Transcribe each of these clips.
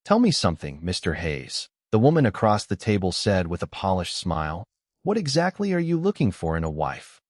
Tell me something, Mr. Hayes, the woman across the table said with a polished smile. What exactly are you looking for in a wife?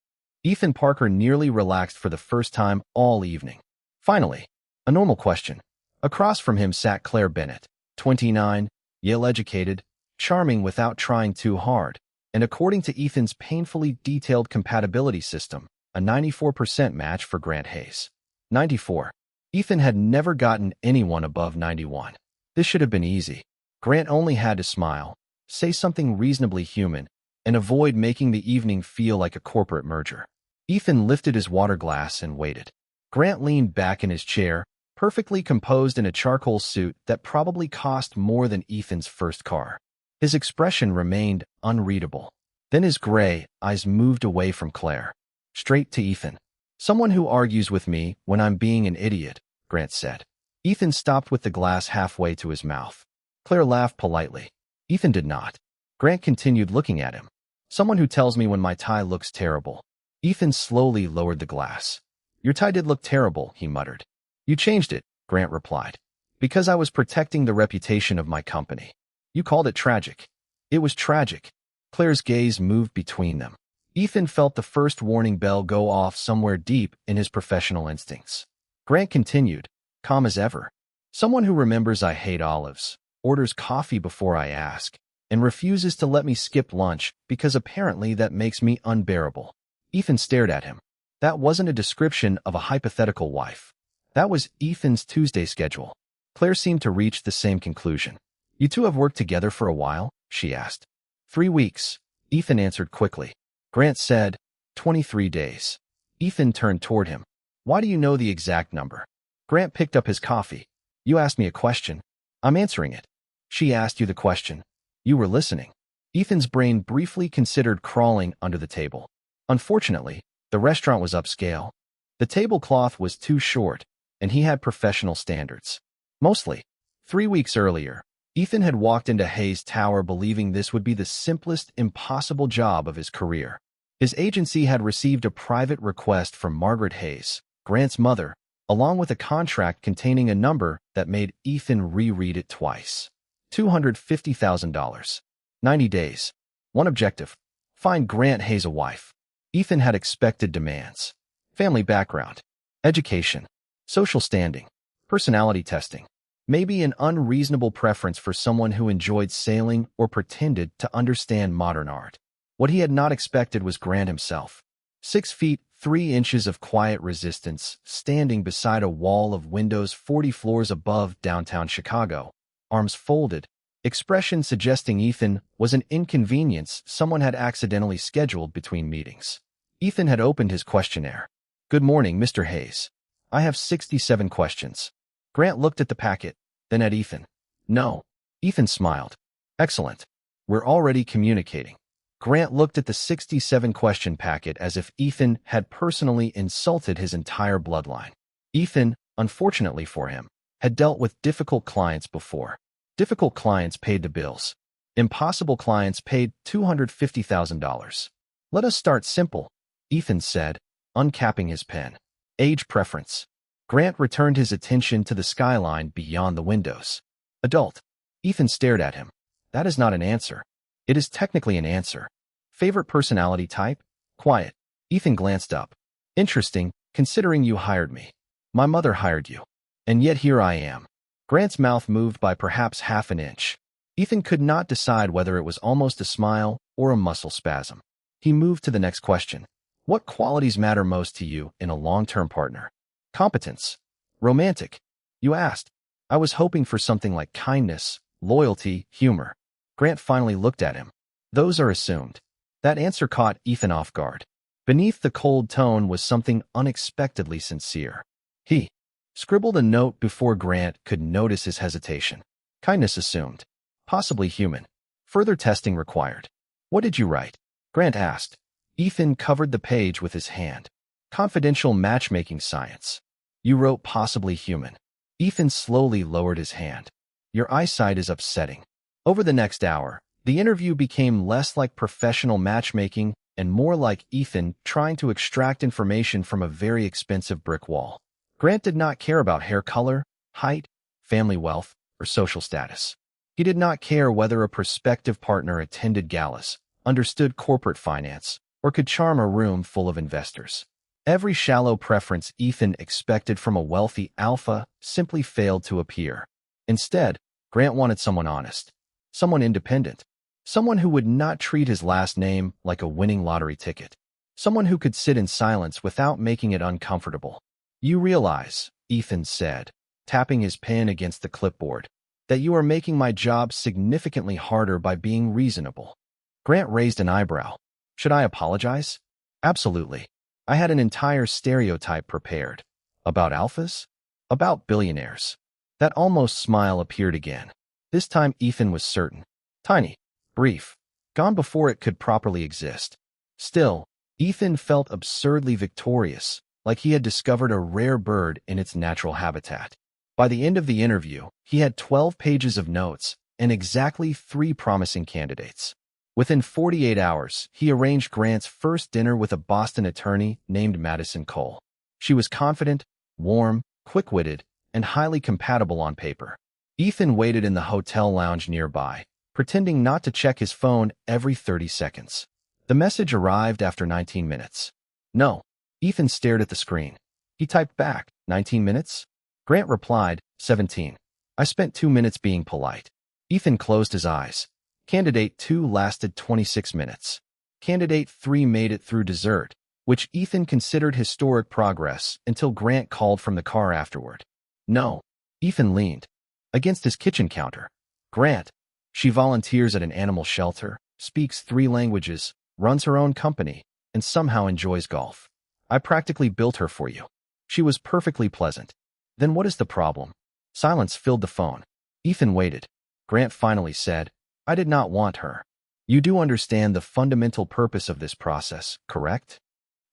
Ethan Parker nearly relaxed for the first time all evening. Finally, a normal question. Across from him sat Claire Bennett, 29, Yale-educated, charming without trying too hard, and according to Ethan's painfully detailed compatibility system, a 94% match for Grant Hayes. 94. Ethan had never gotten anyone above 91. This should have been easy. Grant only had to smile, say something reasonably human, and avoid making the evening feel like a corporate merger. Ethan lifted his water glass and waited. Grant leaned back in his chair, perfectly composed in a charcoal suit that probably cost more than Ethan's first car. His expression remained unreadable. Then his gray eyes moved away from Claire, straight to Ethan. Someone who argues with me when I'm being an idiot, Grant said. Ethan stopped with the glass halfway to his mouth. Claire laughed politely. Ethan did not. Grant continued looking at him. Someone who tells me when my tie looks terrible. Ethan slowly lowered the glass. Your tie did look terrible, he muttered. You changed it, Grant replied. Because I was protecting the reputation of my company. You called it tragic. It was tragic. Claire's gaze moved between them. Ethan felt the first warning bell go off somewhere deep in his professional instincts. Grant continued, calm as ever. Someone who remembers I hate olives, orders coffee before I ask, and refuses to let me skip lunch because apparently that makes me unbearable. Ethan stared at him. That wasn't a description of a hypothetical wife. That was Ethan's Tuesday schedule. Claire seemed to reach the same conclusion. You two have worked together for a while? She asked. 3 weeks, Ethan answered quickly. Grant said, 23 days. Ethan turned toward him. Why do you know the exact number? Grant picked up his coffee. You asked me a question. I'm answering it. She asked you the question. You were listening. Ethan's brain briefly considered crawling under the table. Unfortunately, the restaurant was upscale. The tablecloth was too short, and he had professional standards. Mostly. 3 weeks earlier, Ethan had walked into Hayes Tower believing this would be the simplest, impossible job of his career. His agency had received a private request from Margaret Hayes, Grant's mother, along with a contract containing a number that made Ethan reread it twice. $250,000. 90 days. One objective. Find Grant Hayes a wife. Ethan had expected demands. Family background. Education. Social standing. Personality testing. Maybe an unreasonable preference for someone who enjoyed sailing or pretended to understand modern art. What he had not expected was Grant himself. 6 feet, 3 inches of quiet resistance, standing beside a wall of windows 40 floors above downtown Chicago, arms folded, expression suggesting Ethan was an inconvenience someone had accidentally scheduled between meetings. Ethan had opened his questionnaire. Good morning, Mr. Hayes. I have 67 questions. Grant looked at the packet, then at Ethan. No. Ethan smiled. Excellent. We're already communicating. Grant looked at the 67-question packet as if Ethan had personally insulted his entire bloodline. Ethan, unfortunately for him, had dealt with difficult clients before. Difficult clients paid the bills. Impossible clients paid $250,000. Let us start simple, Ethan said, uncapping his pen. Age preference. Grant returned his attention to the skyline beyond the windows. Adult. Ethan stared at him. That is not an answer. It is technically an answer. Favorite personality type? Quiet. Ethan glanced up. Interesting, considering you hired me. My mother hired you. And yet here I am. Grant's mouth moved by perhaps half an inch. Ethan could not decide whether it was almost a smile or a muscle spasm. He moved to the next question. What qualities matter most to you in a long-term partner? Competence. Romantic. You asked. I was hoping for something like kindness, loyalty, humor. Grant finally looked at him. Those are assumed. That answer caught Ethan off guard. Beneath the cold tone was something unexpectedly sincere. He scribbled a note before Grant could notice his hesitation. Kindness assumed. Possibly human. Further testing required. What did you write? Grant asked. Ethan covered the page with his hand. Confidential matchmaking science. You wrote possibly human. Ethan slowly lowered his hand. Your eyesight is upsetting. Over the next hour, the interview became less like professional matchmaking and more like Ethan trying to extract information from a very expensive brick wall. Grant did not care about hair color, height, family wealth, or social status. He did not care whether a prospective partner attended galas, understood corporate finance, or could charm a room full of investors. Every shallow preference Ethan expected from a wealthy alpha simply failed to appear. Instead, Grant wanted someone honest, someone independent, someone who would not treat his last name like a winning lottery ticket, someone who could sit in silence without making it uncomfortable. "You realize," Ethan said, tapping his pen against the clipboard, "that you are making my job significantly harder by being reasonable." Grant raised an eyebrow. "Should I apologize?" "Absolutely. I had an entire stereotype prepared. About alphas? About billionaires." That almost smile appeared again. This time Ethan was certain. Tiny, brief, gone before it could properly exist. Still, Ethan felt absurdly victorious, like he had discovered a rare bird in its natural habitat. By the end of the interview, he had 12 pages of notes and exactly 3 promising candidates. Within 48 hours, he arranged Grant's first dinner with a Boston attorney named Madison Cole. She was confident, warm, quick-witted, and highly compatible on paper. Ethan waited in the hotel lounge nearby, pretending not to check his phone every 30 seconds. The message arrived after 19 minutes. "No." Ethan stared at the screen. He typed back, 19 minutes? Grant replied, 17. "I spent 2 minutes being polite." Ethan closed his eyes. Candidate 2 lasted 26 minutes. Candidate 3 made it through dessert, which Ethan considered historic progress until Grant called from the car afterward. "No." Ethan leaned against his kitchen counter. "Grant, she volunteers at an animal shelter, speaks 3 languages, runs her own company, and somehow enjoys golf. I practically built her for you. She was perfectly pleasant." "Then what is the problem?" Silence filled the phone. Ethan waited. Grant finally said, "I did not want her." "You do understand the fundamental purpose of this process, correct?"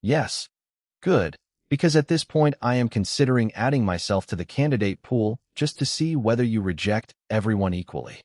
"Yes." "Good, because at this point I am considering adding myself to the candidate pool just to see whether you reject everyone equally."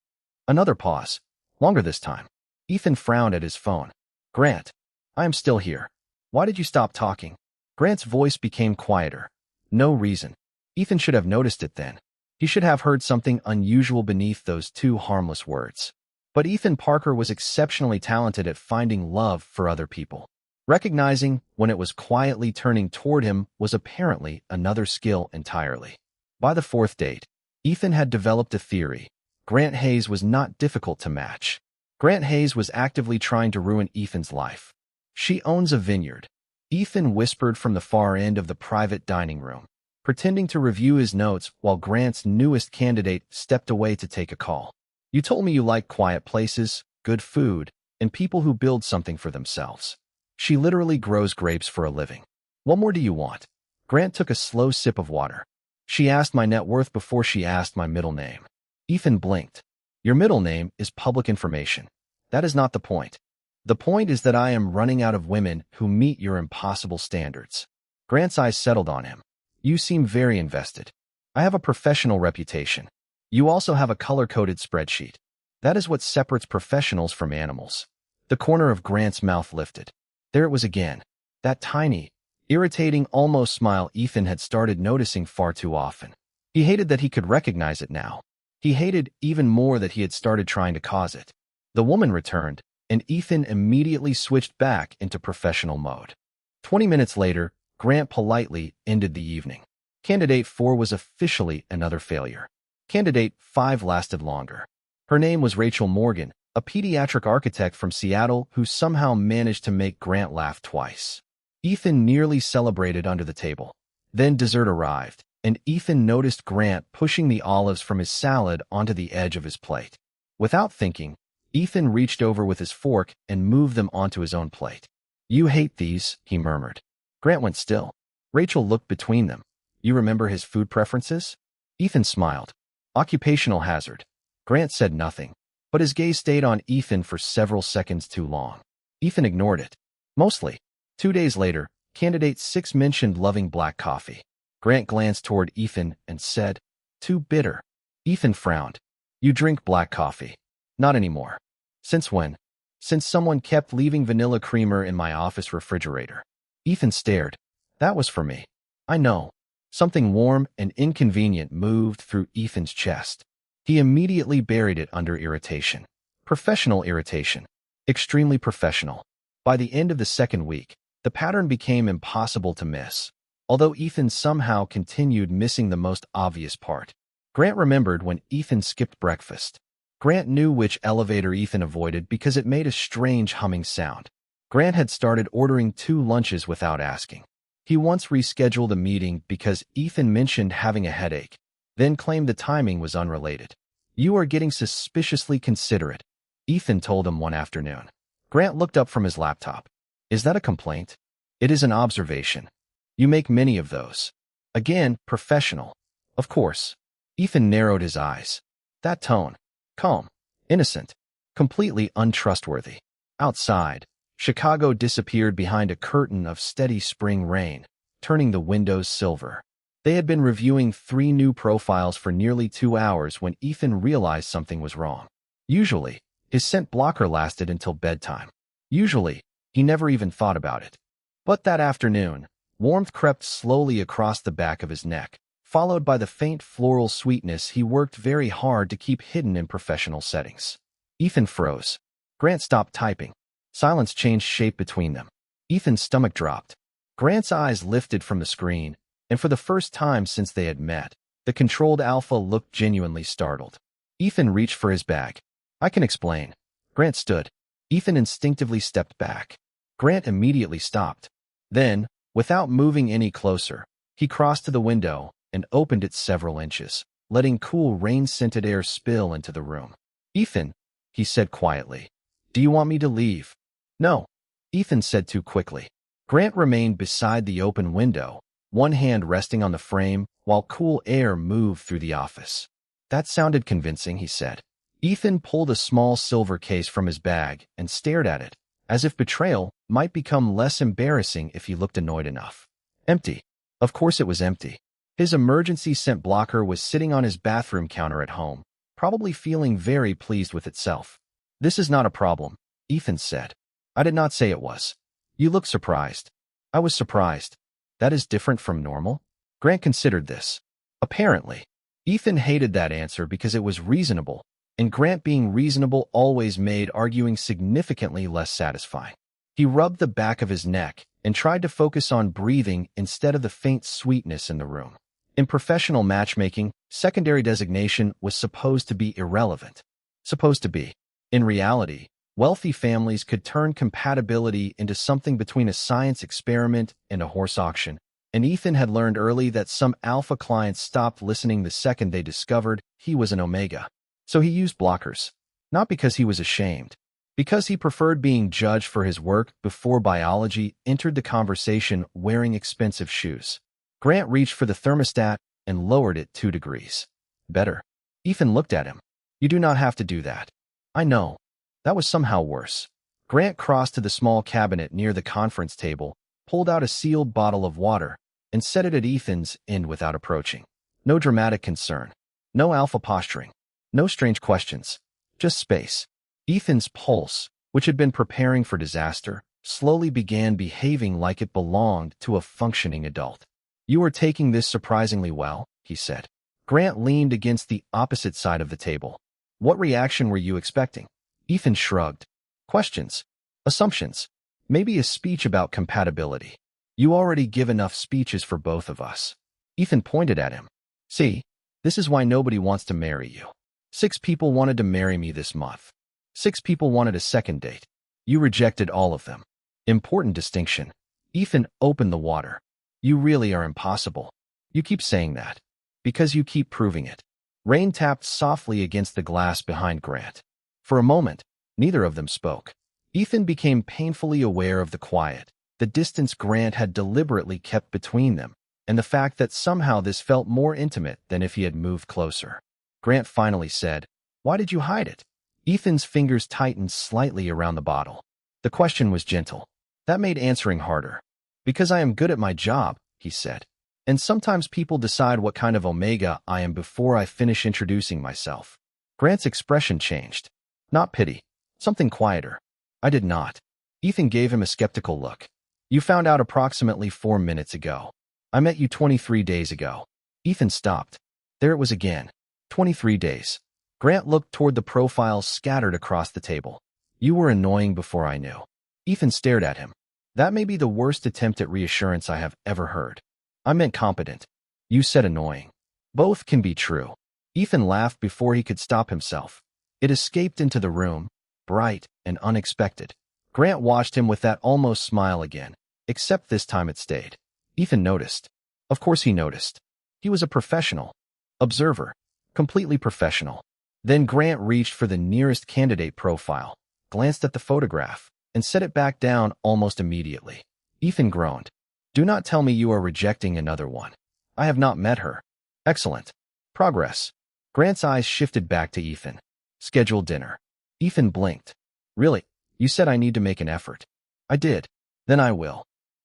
Another pause, longer this time. Ethan frowned at his phone. "Grant, I am still here. Why did you stop talking?" Grant's voice became quieter. "No reason." Ethan should have noticed it then. He should have heard something unusual beneath those 2 harmless words. But Ethan Parker was exceptionally talented at finding love for other people. Recognizing when it was quietly turning toward him was apparently another skill entirely. By the 4th date, Ethan had developed a theory. Grant Hayes was not difficult to match. Grant Hayes was actively trying to ruin Ethan's life. "She owns a vineyard." Ethan whispered from the far end of the private dining room, pretending to review his notes while Grant's newest candidate stepped away to take a call. "You told me you like quiet places, good food, and people who build something for themselves. She literally grows grapes for a living. What more do you want?" Grant took a slow sip of water. "She asked my net worth before she asked my middle name." Ethan blinked. "Your middle name is public information. That is not the point. The point is that I am running out of women who meet your impossible standards." Grant's eyes settled on him. "You seem very invested. I have a professional reputation. You also have a color-coded spreadsheet. That is what separates professionals from animals." The corner of Grant's mouth lifted. There it was again. That tiny, irritating almost smile Ethan had started noticing far too often. He hated that he could recognize it now. He hated even more that he had started trying to cause it. The woman returned, and Ethan immediately switched back into professional mode. 20 minutes later, Grant politely ended the evening. Candidate 4 was officially another failure. Candidate 5 lasted longer. Her name was Rachel Morgan, a pediatric architect from Seattle who somehow managed to make Grant laugh twice. Ethan nearly celebrated under the table. Then dessert arrived, and Ethan noticed Grant pushing the olives from his salad onto the edge of his plate. Without thinking, Ethan reached over with his fork and moved them onto his own plate. "You hate these," he murmured. Grant went still. Rachel looked between them. "You remember his food preferences?" Ethan smiled. "Occupational hazard." Grant said nothing, but his gaze stayed on Ethan for several seconds too long. Ethan ignored it. Mostly. 2 days later, candidate 6 mentioned loving black coffee. Grant glanced toward Ethan and said, "Too bitter." Ethan frowned. "You drink black coffee." "Not anymore." "Since when?" "Since someone kept leaving vanilla creamer in my office refrigerator." Ethan stared. "That was for me." "I know." Something warm and inconvenient moved through Ethan's chest. He immediately buried it under irritation. Professional irritation. Extremely professional. By the end of the second week, the pattern became impossible to miss, although Ethan somehow continued missing the most obvious part. Grant remembered when Ethan skipped breakfast. Grant knew which elevator Ethan avoided because it made a strange humming sound. Grant had started ordering 2 lunches without asking. He once rescheduled a meeting because Ethan mentioned having a headache, then claimed the timing was unrelated. "You are getting suspiciously considerate," Ethan told him one afternoon. Grant looked up from his laptop. "Is that a complaint?" "It is an observation. You make many of those." Again, professional. "Of course." Ethan narrowed his eyes. That tone. Calm. Innocent. Completely untrustworthy. Outside, Chicago disappeared behind a curtain of steady spring rain, turning the windows silver. They had been reviewing 3 new profiles for nearly 2 hours when Ethan realized something was wrong. Usually, his scent blocker lasted until bedtime. Usually, he never even thought about it. But that afternoon, warmth crept slowly across the back of his neck, followed by the faint floral sweetness he worked very hard to keep hidden in professional settings. Ethan froze. Grant stopped typing. Silence changed shape between them. Ethan's stomach dropped. Grant's eyes lifted from the screen, and for the first time since they had met, the controlled alpha looked genuinely startled. Ethan reached for his bag. "I can explain." Grant stood. Ethan instinctively stepped back. Grant immediately stopped. Then, without moving any closer, he crossed to the window and opened it several inches, letting cool rain-scented air spill into the room. "Ethan," he said quietly, "do you want me to leave?" "No," Ethan said too quickly. Grant remained beside the open window, one hand resting on the frame while cool air moved through the office. "That sounded convincing," he said. Ethan pulled a small silver case from his bag and stared at it, as if betrayal might become less embarrassing if he looked annoyed enough. Empty. Of course it was empty. His emergency scent blocker was sitting on his bathroom counter at home, probably feeling very pleased with itself. "This is not a problem," Ethan said. "I did not say it was." "You look surprised." "I was surprised." "That is different from normal?" Grant considered this. Apparently. Ethan hated that answer because it was reasonable, and Grant being reasonable always made arguing significantly less satisfying. He rubbed the back of his neck and tried to focus on breathing instead of the faint sweetness in the room. In professional matchmaking, secondary designation was supposed to be irrelevant. Supposed to be. In reality, wealthy families could turn compatibility into something between a science experiment and a horse auction, and Ethan had learned early that some alpha clients stopped listening the second they discovered he was an omega. So he used blockers. Not because he was ashamed. Because he preferred being judged for his work before biology entered the conversation wearing expensive shoes. Grant reached for the thermostat and lowered it 2 degrees. "Better." Ethan looked at him. "You do not have to do that." "I know." That was somehow worse. Grant crossed to the small cabinet near the conference table, pulled out a sealed bottle of water, and set it at Ethan's end without approaching. No dramatic concern. No alpha posturing. No strange questions. Just space. Ethan's pulse, which had been preparing for disaster, slowly began behaving like it belonged to a functioning adult. "You are taking this surprisingly well," he said. Grant leaned against the opposite side of the table. "What reaction were you expecting?" Ethan shrugged. "Questions. Assumptions. Maybe a speech about compatibility. You already give enough speeches for both of us." Ethan pointed at him. "See, this is why nobody wants to marry you. 6 people wanted to marry me this month. 6 people wanted a second date. You rejected all of them." Important distinction. Ethan opened the water. "You really are impossible. You keep saying that. Because you keep proving it." Rain tapped softly against the glass behind Grant. For a moment, neither of them spoke. Ethan became painfully aware of the quiet, the distance Grant had deliberately kept between them, and the fact that somehow this felt more intimate than if he had moved closer. Grant finally said, "Why did you hide it?" Ethan's fingers tightened slightly around the bottle. The question was gentle. That made answering harder. "Because I am good at my job," he said. "And sometimes people decide what kind of omega I am before I finish introducing myself." Grant's expression changed. Not pity. Something quieter. "I did not." Ethan gave him a skeptical look. "You found out approximately 4 minutes ago. I met you 23 days ago." Ethan stopped. There it was again. 23 days. Grant looked toward the profiles scattered across the table. You were annoying before I knew. Ethan stared at him. That may be the worst attempt at reassurance I have ever heard. I meant competent. You said annoying. Both can be true. Ethan laughed before he could stop himself. It escaped into the room, bright and unexpected. Grant watched him with that almost smile again, except this time it stayed. Ethan noticed. Of course he noticed. He was a professional. Observer. Completely professional. Then Grant reached for the nearest candidate profile, glanced at the photograph, and set it back down almost immediately. Ethan groaned. Do not tell me you are rejecting another one. I have not met her. Excellent. Progress. Grant's eyes shifted back to Ethan. Scheduled dinner. Ethan blinked. Really? You said I need to make an effort. I did. Then I will.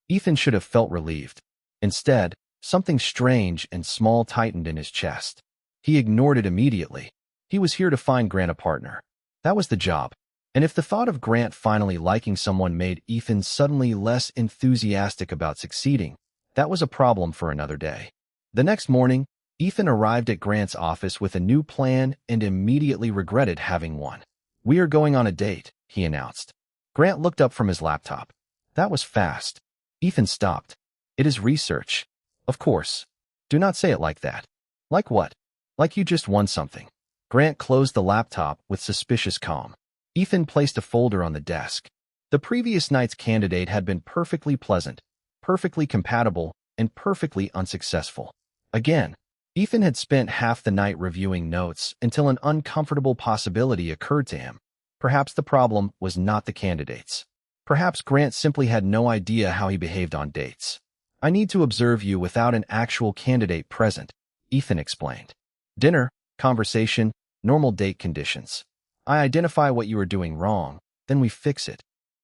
Ethan should have felt relieved. Instead, something strange and small tightened in his chest. He ignored it immediately. He was here to find Grant a partner. That was the job. And if the thought of Grant finally liking someone made Ethan suddenly less enthusiastic about succeeding, that was a problem for another day. The next morning, Ethan arrived at Grant's office with a new plan and immediately regretted having one. We are going on a date, he announced. Grant looked up from his laptop. That was fast. Ethan stopped. It is research. Of course. Do not say it like that. Like what? Like you just won something. Grant closed the laptop with suspicious calm. Ethan placed a folder on the desk. The previous night's candidate had been perfectly pleasant, perfectly compatible, and perfectly unsuccessful. Again, Ethan had spent half the night reviewing notes until an uncomfortable possibility occurred to him. Perhaps the problem was not the candidates. Perhaps Grant simply had no idea how he behaved on dates. I need to observe you without an actual candidate present, Ethan explained. Dinner, conversation, normal date conditions. I identify what you are doing wrong, then we fix it.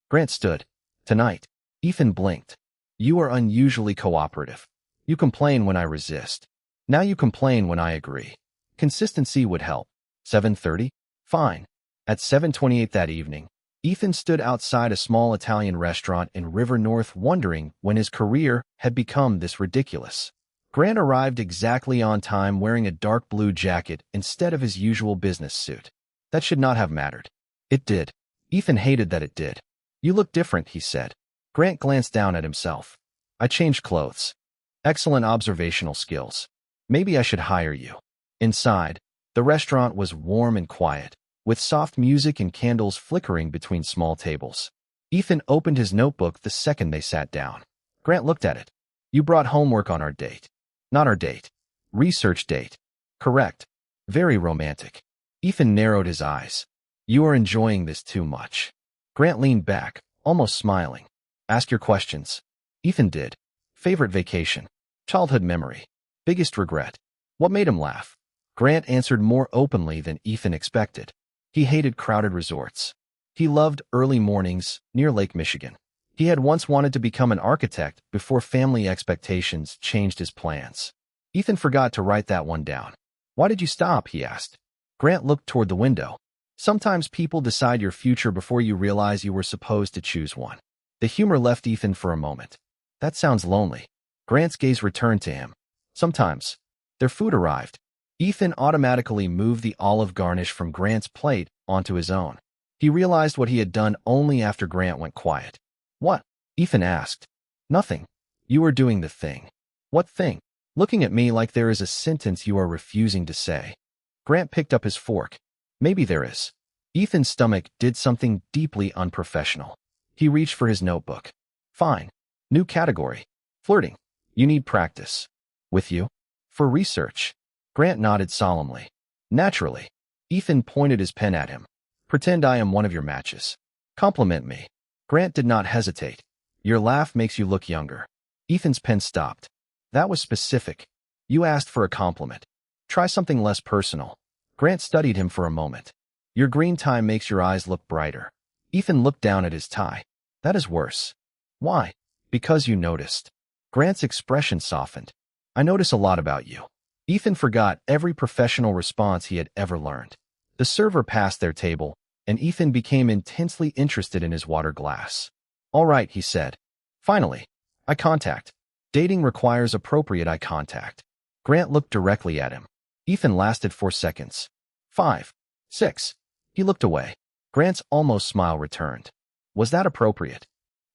Grant stood. Tonight. Ethan blinked. You are unusually cooperative. You complain when I resist. Now you complain when I agree. Consistency would help. 7:30? Fine. At 7:28 that evening, Ethan stood outside a small Italian restaurant in River North wondering when his career had become this ridiculous. Grant arrived exactly on time wearing a dark blue jacket instead of his usual business suit. That should not have mattered. It did. Ethan hated that it did. You look different, he said. Grant glanced down at himself. I changed clothes. Excellent observational skills. Maybe I should hire you. Inside, the restaurant was warm and quiet, with soft music and candles flickering between small tables. Ethan opened his notebook the second they sat down. Grant looked at it. You brought homework on our date. Not our date. Research date. Correct. Very romantic. Ethan narrowed his eyes. You are enjoying this too much. Grant leaned back, almost smiling. Ask your questions. Ethan did. Favorite vacation. Childhood memory. Biggest regret. What made him laugh? Grant answered more openly than Ethan expected. He hated crowded resorts. He loved early mornings near Lake Michigan. He had once wanted to become an architect before family expectations changed his plans. Ethan forgot to write that one down. Why did you stop? He asked. Grant looked toward the window. Sometimes people decide your future before you realize you were supposed to choose one. The humor left Ethan for a moment. That sounds lonely. Grant's gaze returned to him. Sometimes. Their food arrived. Ethan automatically moved the olive garnish from Grant's plate onto his own. He realized what he had done only after Grant went quiet. What? Ethan asked. Nothing. You are doing the thing. What thing? Looking at me like there is a sentence you are refusing to say. Grant picked up his fork. Maybe there is. Ethan's stomach did something deeply unprofessional. He reached for his notebook. Fine. New category. Flirting. You need practice. With you? For research. Grant nodded solemnly. Naturally. Ethan pointed his pen at him. Pretend I am one of your matches. Compliment me. Grant did not hesitate. Your laugh makes you look younger. Ethan's pen stopped. That was specific. You asked for a compliment. Try something less personal. Grant studied him for a moment. Your green tie makes your eyes look brighter. Ethan looked down at his tie. That is worse. Why? Because you noticed. Grant's expression softened. I notice a lot about you. Ethan forgot every professional response he had ever learned. The server passed their table, and Ethan became intensely interested in his water glass. All right, he said. Finally. Eye contact. Dating requires appropriate eye contact. Grant looked directly at him. Ethan lasted 4 seconds. 5. 6. He looked away. Grant's almost smile returned. Was that appropriate?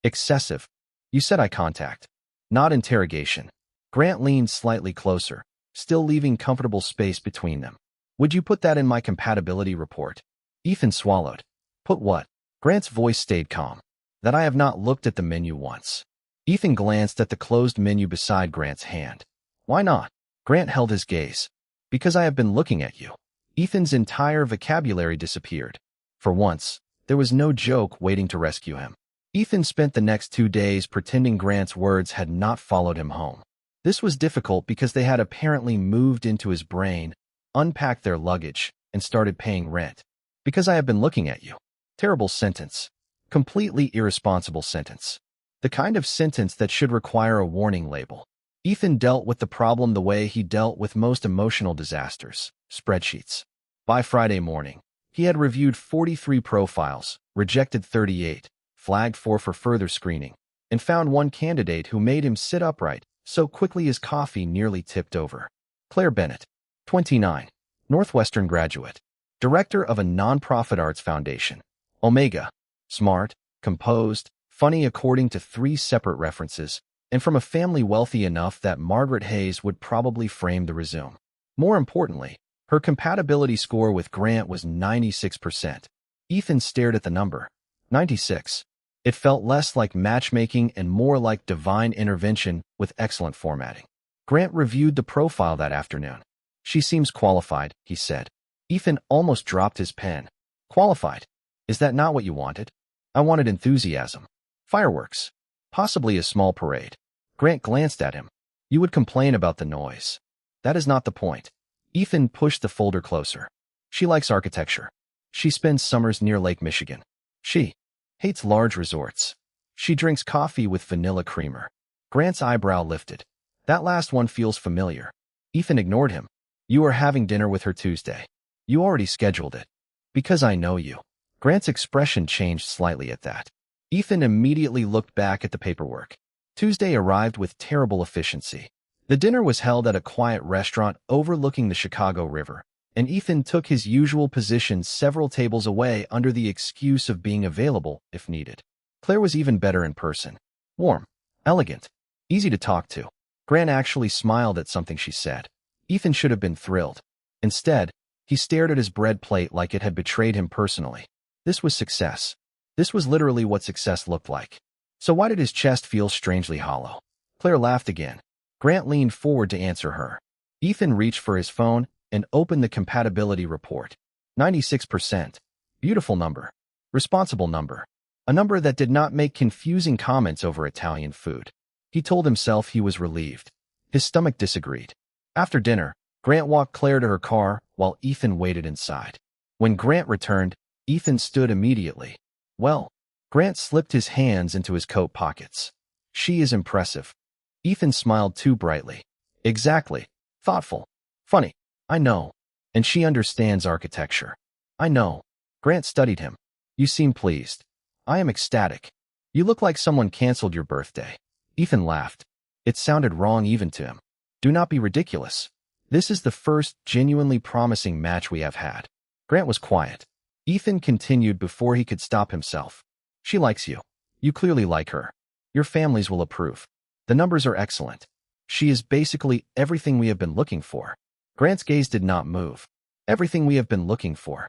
Excessive. You said eye contact, not interrogation. Grant leaned slightly closer, still leaving comfortable space between them. Would you put that in my compatibility report? Ethan swallowed. Put what? Grant's voice stayed calm. That I have not looked at the menu once. Ethan glanced at the closed menu beside Grant's hand. Why not? Grant held his gaze. Because I have been looking at you. Ethan's entire vocabulary disappeared. For once, there was no joke waiting to rescue him. Ethan spent the next 2 days pretending Grant's words had not followed him home. This was difficult because they had apparently moved into his brain, unpacked their luggage, and started paying rent. Because I have been looking at you. Terrible sentence. Completely irresponsible sentence. The kind of sentence that should require a warning label. Ethan dealt with the problem the way he dealt with most emotional disasters, spreadsheets. By Friday morning, he had reviewed 43 profiles, rejected 38, flagged 4 for further screening, and found one candidate who made him sit upright so quickly his coffee nearly tipped over. Claire Bennett, 29, Northwestern graduate, director of a nonprofit arts foundation. Omega, smart, composed, funny according to 3 separate references, and from a family wealthy enough that Margaret Hayes would probably frame the resume. More importantly, her compatibility score with Grant was 96%. Ethan stared at the number. 96. It felt less like matchmaking and more like divine intervention with excellent formatting. Grant reviewed the profile that afternoon. She seems qualified, he said. Ethan almost dropped his pen. Qualified? Is that not what you wanted? I wanted enthusiasm. Fireworks. Possibly a small parade. Grant glanced at him. You would complain about the noise. That is not the point. Ethan pushed the folder closer. She likes architecture. She spends summers near Lake Michigan. She hates large resorts. She drinks coffee with vanilla creamer. Grant's eyebrow lifted. That last one feels familiar. Ethan ignored him. You are having dinner with her Tuesday. You already scheduled it. Because I know you. Grant's expression changed slightly at that. Ethan immediately looked back at the paperwork. Tuesday arrived with terrible efficiency. The dinner was held at a quiet restaurant overlooking the Chicago River, and Ethan took his usual position several tables away under the excuse of being available if needed. Claire was even better in person. Warm, elegant, easy to talk to. Grant actually smiled at something she said. Ethan should have been thrilled. Instead, he stared at his bread plate like it had betrayed him personally. This was success. This was literally what success looked like. So why did his chest feel strangely hollow? Claire laughed again. Grant leaned forward to answer her. Ethan reached for his phone and opened the compatibility report. 96%. Beautiful number. Responsible number. A number that did not make confusing comments over Italian food. He told himself he was relieved. His stomach disagreed. After dinner, Grant walked Claire to her car while Ethan waited inside. When Grant returned, Ethan stood immediately. Well, Grant slipped his hands into his coat pockets. She is impressive. Ethan smiled too brightly. Exactly. Thoughtful. Funny. I know. And she understands architecture. I know. Grant studied him. You seem pleased. I am ecstatic. You look like someone canceled your birthday. Ethan laughed. It sounded wrong even to him. Do not be ridiculous. This is the first genuinely promising match we have had. Grant was quiet. Ethan continued before he could stop himself. She likes you. You clearly like her. Your families will approve. The numbers are excellent. She is basically everything we have been looking for. Grant's gaze did not move. Everything we have been looking for.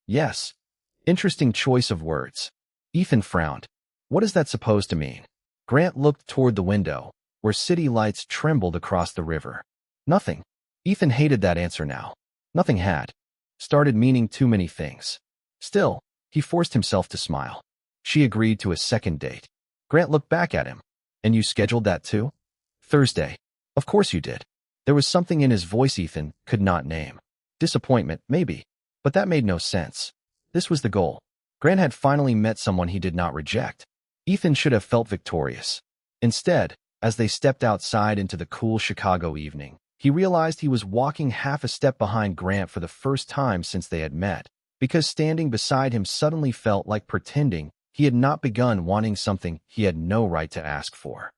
Yes. Interesting choice of words. Ethan frowned. What is that supposed to mean? Grant looked toward the window, where city lights trembled across the river. Nothing. Ethan hated that answer now. Nothing had. Started meaning too many things. Still, he forced himself to smile. She agreed to a second date. Grant looked back at him. And you scheduled that too? Thursday. Of course you did. There was something in his voice Ethan could not name. Disappointment, maybe. But that made no sense. This was the goal. Grant had finally met someone he did not reject. Ethan should have felt victorious. Instead, as they stepped outside into the cool Chicago evening, he realized he was walking half a step behind Grant for the first time since they had met, because standing beside him suddenly felt like pretending he had not begun wanting something he had no right to ask for.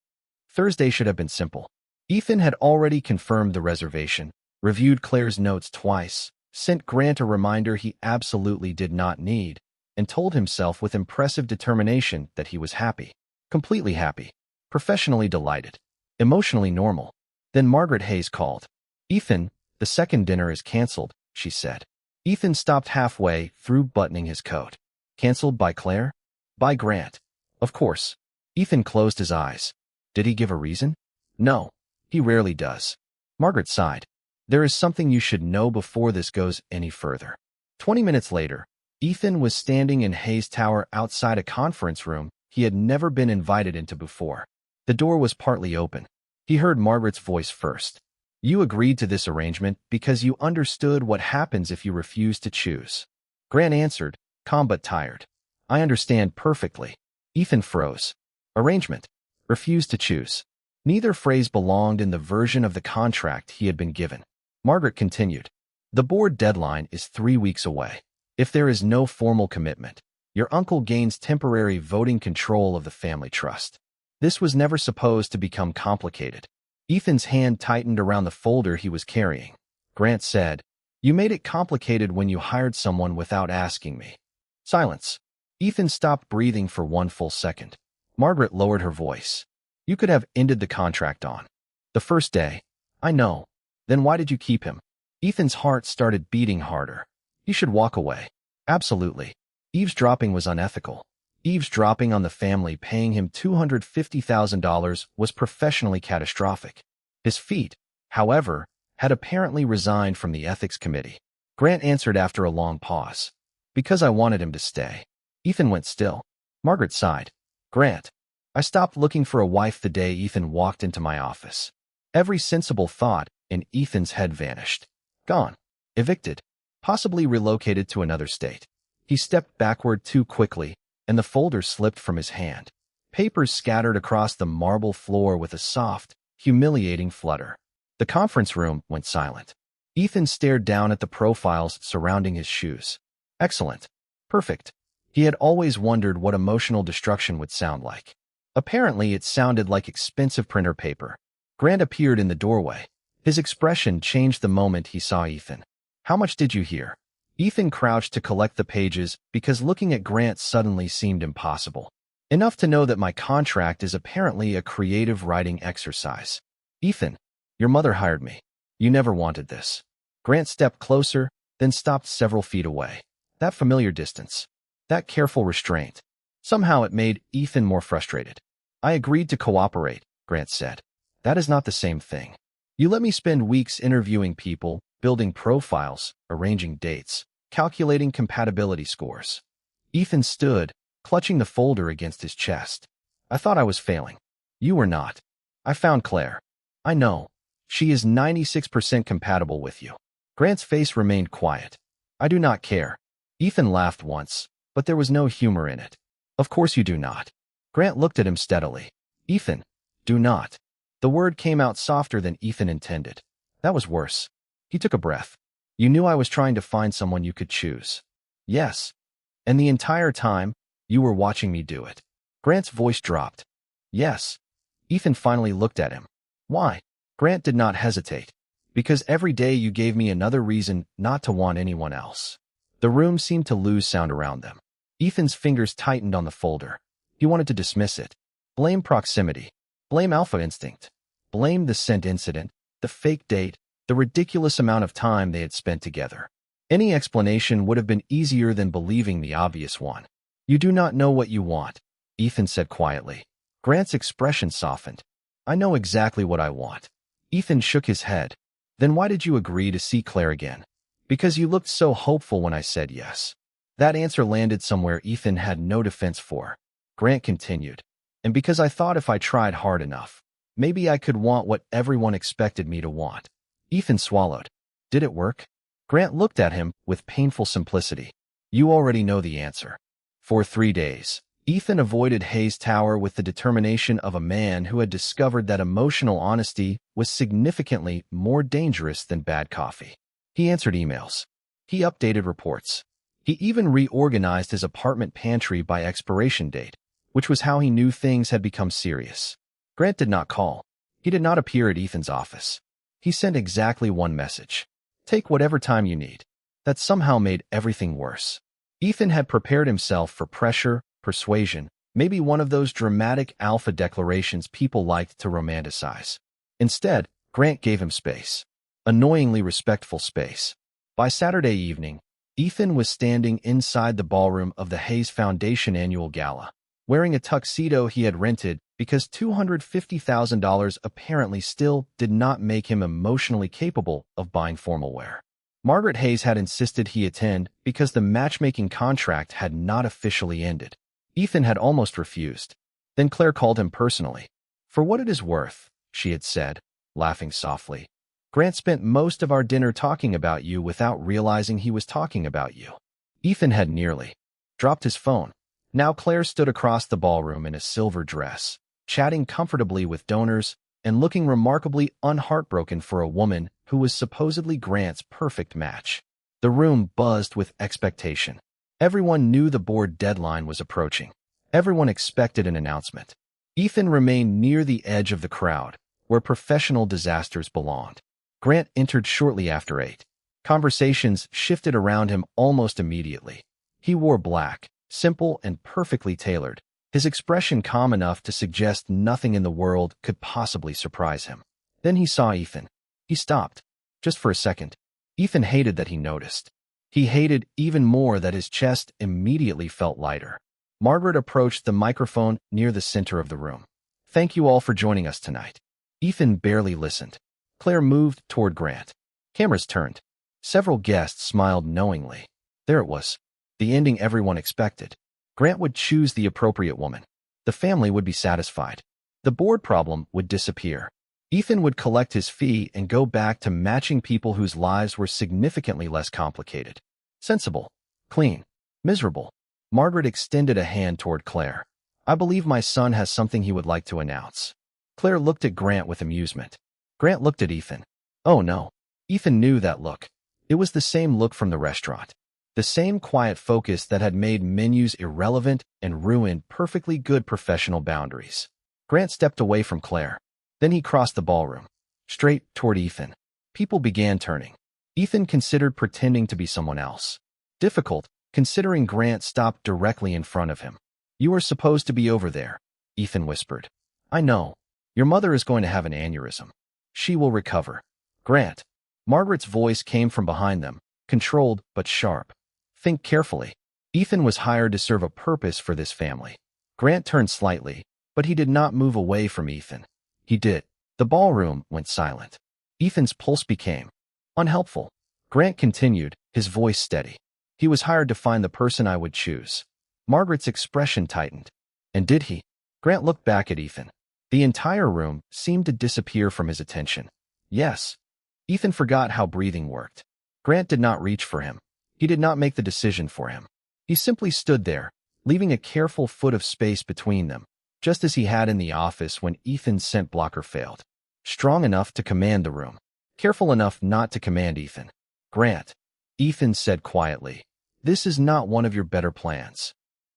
Thursday should have been simple. Ethan had already confirmed the reservation, reviewed Claire's notes twice, sent Grant a reminder he absolutely did not need, and told himself with impressive determination that he was happy. Completely happy. Professionally delighted. Emotionally normal. Then Margaret Hayes called. "Ethan, the second dinner is canceled," she said. Ethan stopped halfway through buttoning his coat. "Canceled by Claire?" "By Grant." "Of course." Ethan closed his eyes. "Did he give a reason?" "No. He rarely does." Margaret sighed. "There is something you should know before this goes any further." 20 minutes later, Ethan was standing in Hayes Tower outside a conference room he had never been invited into before. The door was partly open. He heard Margaret's voice first. "You agreed to this arrangement because you understood what happens if you refuse to choose." Grant answered, calm but tired. "I understand perfectly." Ethan froze. Arrangement. Refused to choose. Neither phrase belonged in the version of the contract he had been given. Margaret continued. "The board deadline is 3 weeks away. If there is no formal commitment, your uncle gains temporary voting control of the family trust. This was never supposed to become complicated." Ethan's hand tightened around the folder he was carrying. Grant said, "You made it complicated when you hired someone without asking me." Silence. Ethan stopped breathing for 1 full second. Margaret lowered her voice. "You could have ended the contract on the first day." "I know. Then why did you keep him?" Ethan's heart started beating harder. "He should walk away." "Absolutely. Eavesdropping was unethical. Eavesdropping on the family paying him $250,000 was professionally catastrophic." His feet, however, had apparently resigned from the ethics committee. Grant answered after a long pause. "Because I wanted him to stay." Ethan went still. Margaret sighed. "Grant, I stopped looking for a wife the day Ethan walked into my office." Every sensible thought in Ethan's head vanished. Gone. Evicted. Possibly relocated to another state. He stepped backward too quickly, and the folder slipped from his hand. Papers scattered across the marble floor with a soft, humiliating flutter. The conference room went silent. Ethan stared down at the profiles surrounding his shoes. Excellent. Perfect. He had always wondered what emotional destruction would sound like. Apparently, it sounded like expensive printer paper. Grant appeared in the doorway. His expression changed the moment he saw Ethan. "How much did you hear?" Ethan crouched to collect the pages because looking at Grant suddenly seemed impossible. "Enough to know that my contract is apparently a creative writing exercise." "Ethan, your mother hired me. You never wanted this." Grant stepped closer, then stopped several feet away. That familiar distance. That careful restraint. Somehow it made Ethan more frustrated. "I agreed to cooperate," Grant said. "That is not the same thing. You let me spend weeks interviewing people, building profiles, arranging dates, calculating compatibility scores." Ethan stood, clutching the folder against his chest. "I thought I was failing. You were not. I found Claire. I know. She is 96% compatible with you." Grant's face remained quiet. "I do not care." Ethan laughed once, but there was no humor in it. "Of course you do not." Grant looked at him steadily. "Ethan, do not." The word came out softer than Ethan intended. That was worse. He took a breath. "You knew I was trying to find someone you could choose." "Yes. And the entire time, you were watching me do it." Grant's voice dropped. "Yes." Ethan finally looked at him. "Why?" Grant did not hesitate. "Because every day you gave me another reason not to want anyone else." The room seemed to lose sound around them. Ethan's fingers tightened on the folder. He wanted to dismiss it. Blame proximity. Blame alpha instinct. Blame the scent incident, the fake date, the ridiculous amount of time they had spent together. Any explanation would have been easier than believing the obvious one. "You do not know what you want," Ethan said quietly. Grant's expression softened. "I know exactly what I want." Ethan shook his head. "Then why did you agree to see Claire again?" "Because you looked so hopeful when I said yes." That answer landed somewhere Ethan had no defense for. Grant continued. "And because I thought if I tried hard enough, maybe I could want what everyone expected me to want." Ethan swallowed. "Did it work?" Grant looked at him with painful simplicity. "You already know the answer." For 3 days, Ethan avoided Hayes Tower with the determination of a man who had discovered that emotional honesty was significantly more dangerous than bad coffee. He answered emails. He updated reports. He even reorganized his apartment pantry by expiration date, which was how he knew things had become serious. Grant did not call. He did not appear at Ethan's office. He sent exactly one message. "Take whatever time you need." that somehow made everything worse. Ethan had prepared himself for pressure, persuasion, maybe one of those dramatic alpha declarations people liked to romanticize. Instead, Grant gave him space. Annoyingly respectful space. By Saturday evening, Ethan was standing inside the ballroom of the Hayes Foundation annual gala, wearing a tuxedo he had rented because $250,000 apparently still did not make him emotionally capable of buying formal wear. Margaret Hayes had insisted he attend because the matchmaking contract had not officially ended. Ethan had almost refused. Then Claire called him personally. "For what it is worth," she had said, laughing softly, "Grant spent most of our dinner talking about you without realizing he was talking about you." Ethan had nearly dropped his phone. Now Claire stood across the ballroom in a silver dress, chatting comfortably with donors and looking remarkably unheartbroken for a woman who was supposedly Grant's perfect match. The room buzzed with expectation. Everyone knew the board deadline was approaching. Everyone expected an announcement. Ethan remained near the edge of the crowd, where professional disasters belonged. Grant entered shortly after 8. Conversations shifted around him almost immediately. He wore black, simple and perfectly tailored, his expression calm enough to suggest nothing in the world could possibly surprise him. Then he saw Ethan. He stopped. Just for a second. Ethan hated that he noticed. He hated even more that his chest immediately felt lighter. Margaret approached the microphone near the center of the room. "Thank you all for joining us tonight." Ethan barely listened. Claire moved toward Grant. Cameras turned. Several guests smiled knowingly. There it was. The ending everyone expected. Grant would choose the appropriate woman. The family would be satisfied. The board problem would disappear. Ethan would collect his fee and go back to matching people whose lives were significantly less complicated. Sensible. Clean. Miserable. Margaret extended a hand toward Claire. "I believe my son has something he would like to announce." Claire looked at Grant with amusement. Grant looked at Ethan. Oh no. Ethan knew that look. It was the same look from the restaurant. The same quiet focus that had made menus irrelevant and ruined perfectly good professional boundaries. Grant stepped away from Claire. Then he crossed the ballroom, straight toward Ethan. People began turning. Ethan considered pretending to be someone else. Difficult, considering Grant stopped directly in front of him. "You are supposed to be over there," Ethan whispered. "I know. Your mother is going to have an aneurysm. She will recover." "Grant." Margaret's voice came from behind them, controlled but sharp. "Think carefully." Ethan was hired to serve a purpose for this family. Grant turned slightly, but he did not move away from Ethan. He did. The ballroom went silent. Ethan's pulse became unhelpful. Grant continued, his voice steady. "He was hired to find the person I would choose." Margaret's expression tightened. "And did he?" Grant looked back at Ethan. The entire room seemed to disappear from his attention. "Yes." Ethan forgot how breathing worked. Grant did not reach for him. He did not make the decision for him. He simply stood there, leaving a careful foot of space between them, just as he had in the office when Ethan's scent blocker failed. Strong enough to command the room. Careful enough not to command Ethan. "Grant," Ethan said quietly, "this is not one of your better plans."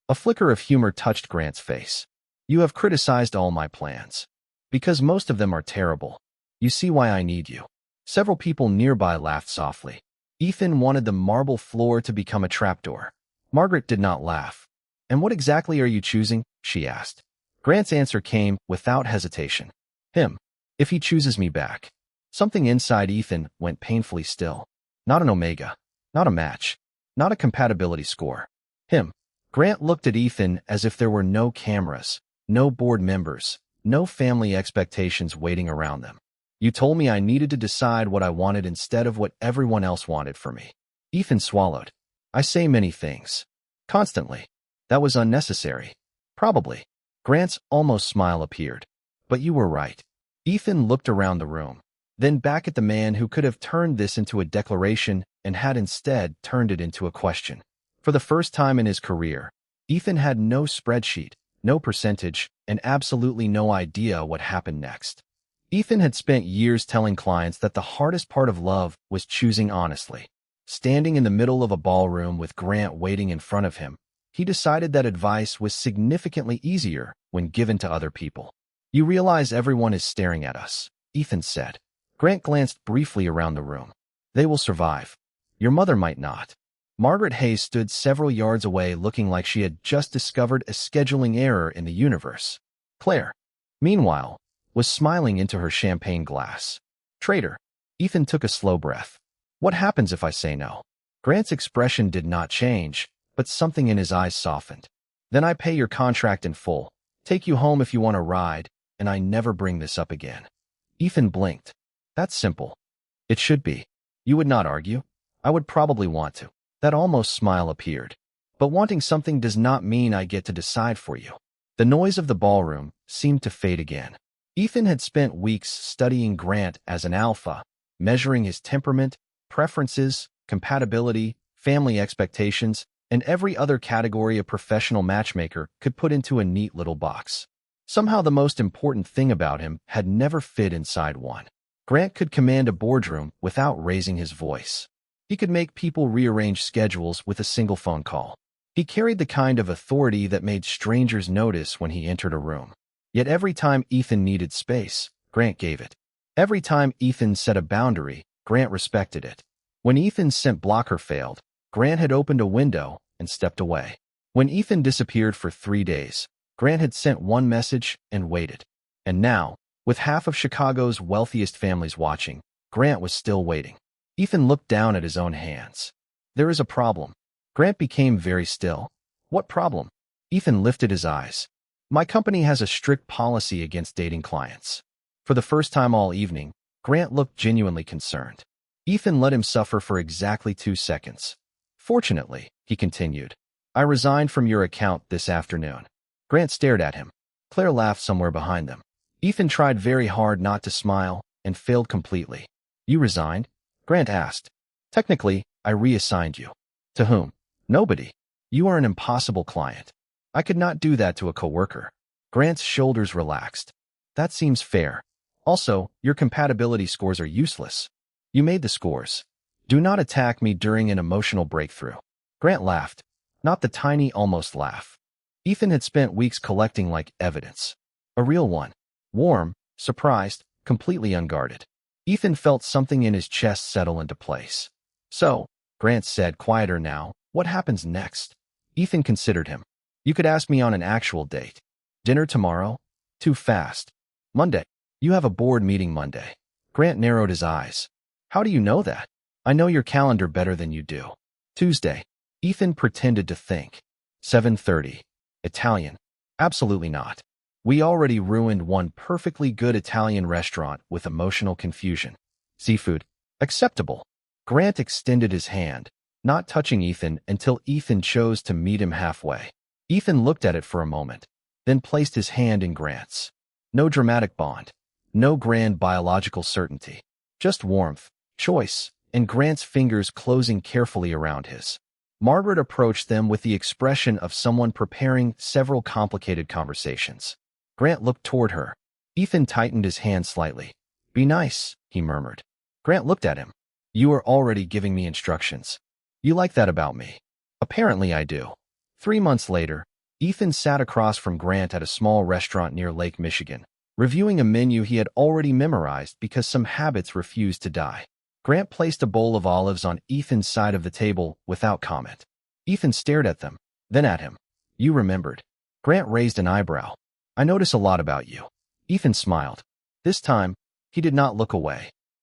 A flicker of humor touched Grant's face. "You have criticized all my plans. Because most of them are terrible. You see why I need you." Several people nearby laughed softly. Ethan wanted the marble floor to become a trapdoor. Margaret did not laugh. "And what exactly are you choosing?" she asked. Grant's answer came without hesitation. "Him. If he chooses me back." Something inside Ethan went painfully still. Not an Omega. Not a match. Not a compatibility score. Him. Grant looked at Ethan as if there were no cameras, no board members, no family expectations waiting around them. "You told me I needed to decide what I wanted instead of what everyone else wanted for me." Ethan swallowed. "I say many things. Constantly. That was unnecessary. Probably." Grant's almost smile appeared. "But you were right." Ethan looked around the room, then back at the man who could have turned this into a declaration and had instead turned it into a question. For the first time in his career, Ethan had no spreadsheet, no percentage, and absolutely no idea what happened next. Ethan had spent years telling clients that the hardest part of love was choosing honestly. Standing in the middle of a ballroom with Grant waiting in front of him, he decided that advice was significantly easier when given to other people. "You realize everyone is staring at us," Ethan said. Grant glanced briefly around the room. "They will survive. Your mother might not. Margaret Hayes stood several yards away looking like she had just discovered a scheduling error in the universe. Claire, meanwhile, was smiling into her champagne glass. Traitor. Ethan took a slow breath. What happens if I say no? Grant's expression did not change, but something in his eyes softened. Then I pay your contract in full, take you home if you want a ride, and I never bring this up again. Ethan blinked. That's simple. It should be. You would not argue? I would probably want to. That almost smile appeared. But wanting something does not mean I get to decide for you. The noise of the ballroom seemed to fade again. Ethan had spent weeks studying Grant as an alpha, measuring his temperament, preferences, compatibility, family expectations, and every other category a professional matchmaker could put into a neat little box. Somehow the most important thing about him had never fit inside one. Grant could command a boardroom without raising his voice. He could make people rearrange schedules with a single phone call. He carried the kind of authority that made strangers notice when he entered a room. Yet every time Ethan needed space, Grant gave it. Every time Ethan set a boundary, Grant respected it. When Ethan's scent blocker failed, Grant had opened a window and stepped away. When Ethan disappeared for 3 days, Grant had sent one message and waited. And now, with half of Chicago's wealthiest families watching, Grant was still waiting. Ethan looked down at his own hands. There is a problem. Grant became very still. What problem? Ethan lifted his eyes. My company has a strict policy against dating clients. For the first time all evening, Grant looked genuinely concerned. Ethan let him suffer for exactly 2 seconds. Fortunately, he continued, I resigned from your account this afternoon. Grant stared at him. Claire laughed somewhere behind them. Ethan tried very hard not to smile and failed completely. You resigned? Grant asked. Technically, I reassigned you. To whom? Nobody. You are an impossible client. I could not do that to a coworker. Grant's shoulders relaxed. That seems fair. Also, your compatibility scores are useless. You made the scores. Do not attack me during an emotional breakthrough. Grant laughed. Not the tiny almost laugh. Ethan had spent weeks collecting like evidence. A real one. Warm, surprised, completely unguarded. Ethan felt something in his chest settle into place. So, Grant said, quieter now, what happens next? Ethan considered him. You could ask me on an actual date. Dinner tomorrow? Too fast. Monday. You have a board meeting Monday. Grant narrowed his eyes. How do you know that? I know your calendar better than you do. Tuesday. Ethan pretended to think. 7:30. Italian. Absolutely not. We already ruined one perfectly good Italian restaurant with emotional confusion. Seafood. Acceptable. Grant extended his hand, not touching Ethan until Ethan chose to meet him halfway. Ethan looked at it for a moment, then placed his hand in Grant's. No dramatic bond. No grand biological certainty. Just warmth, choice, and Grant's fingers closing carefully around his. Margaret approached them with the expression of someone preparing several complicated conversations. Grant looked toward her. Ethan tightened his hand slightly. Be nice, he murmured. Grant looked at him. You are already giving me instructions. You like that about me. Apparently I do. 3 months later, Ethan sat across from Grant at a small restaurant near Lake Michigan, reviewing a menu he had already memorized because some habits refused to die. Grant placed a bowl of olives on Ethan's side of the table without comment. Ethan stared at them, then at him. You remembered. Grant raised an eyebrow. I notice a lot about you. Ethan smiled. This time, he did not look away.